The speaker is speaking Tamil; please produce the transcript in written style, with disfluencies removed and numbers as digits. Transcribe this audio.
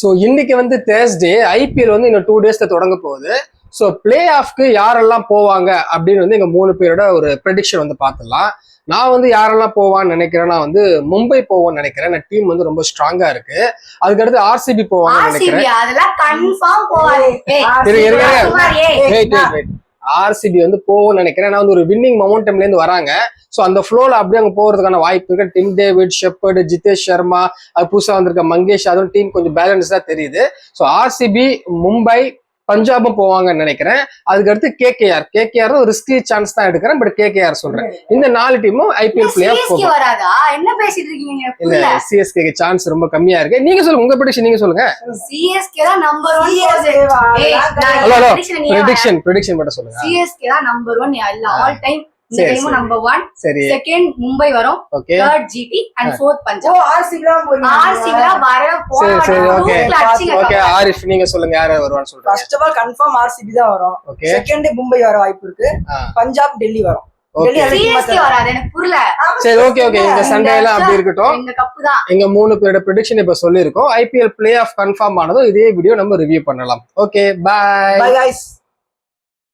ஸோ இன்னைக்கு வந்து தேர்ஸ்டே, ஐபிஎல் வந்து இன்னும் 2 டேஸ்ல தொடங்க போகுது. ஸோ பிளே ஆஃப்க்கு யாரெல்லாம் போவாங்க அப்படின்னு வந்து எங்க 3 பேரோட ஒரு ப்ரெடிக்ஷன் வந்து பார்த்துடலாம். நான் வந்து யாரெல்லாம் போவான்னு நினைக்கிறேன்னா வந்து மும்பை போவோம்னு நினைக்கிறேன். டீம் வந்து ரொம்ப ஸ்ட்ராங்கா இருக்கு. அதுக்கடுத்து ஆர்சிபி போவாங்கன்னு நினைக்கிறேன். ஆர்சிபி வந்து போவோம்னு நினைக்கிறேன். நான் வந்து ஒரு வின்னிங் மொமெண்டம்ல இருந்து வராங்க. ஸோ அந்த ஃப்ளோல அப்படியே அங்கே போறதுக்கான வாய்ப்பு இருக்கு. Tim David, shepherd, Jitesh Sharma, அது புதுசாக வந்திருக்க மங்கேஷ், அதுவும் டீம் கொஞ்சம் பேலன்ஸ்டா தெரியுது. ஸோ ஆர்சிபி, மும்பை, பஞ்சாபும் போவாங்கன்னு நினைக்கிறேன். அதுக்கடுத்து கேகேஆர் ஒரு ரிஸ்கி சான்ஸ் தான் எடுக்கிறேன். பட் கேகேஆர் சொல்றேன். இந்த 4 டீமும் ஐபிஎல் பிளே ஆஃப் போகும். என்ன பேசிட்டு இருக்கீங்க? இல்ல, சிஎஸ்கே சான்ஸ் ரொம்ப கம்மியா இருக்கு. நீங்க சொல்லுங்க, உங்க ப்ரெடிக்ஷன் நீங்க சொல்லுங்க. சிஎஸ்கே தான் நம்பர் 1. ப்ரெடிக்ஷன் மட்டும் சொல்லுங்க. சிஎஸ்கே தான் நம்பர் 1 எல்லா ஆல் டைம். இந்த டைம் நம்பர் 1. சரி. செகண்ட் மும்பை வரும். Third GT and fourth Punjab. RCB தான் போறீங்க. ஆர்சிபி தான் வர போற. சரி, ஓகே ஆரிஃப் நீங்க சொல்லுங்க யார வருவான்னு சொல்றீங்க. First of all confirm RCB தான் வரும். செகண்ட் மும்பை வர வாய்ப்பு இருக்கு. பஞ்சாப், டெல்லி வரும். சிஎஸ்கே வராது, எனக்கு புரியல. சரி, ஓகே இந்த சண்டே எல்லாம் அப்படி இருக்கட்டும். இந்த கப் தான். எங்க 3 பேரோட ப்ரெடிக்ஷன் இப்ப சொல்லிருக்கோம். ஐபிஎல் பிளே ஆஃப் கன்ஃபார்ம் ஆனதும் இதே வீடியோ நம்ம ரிவ்யூ பண்ணலாம். Okay, bye guys.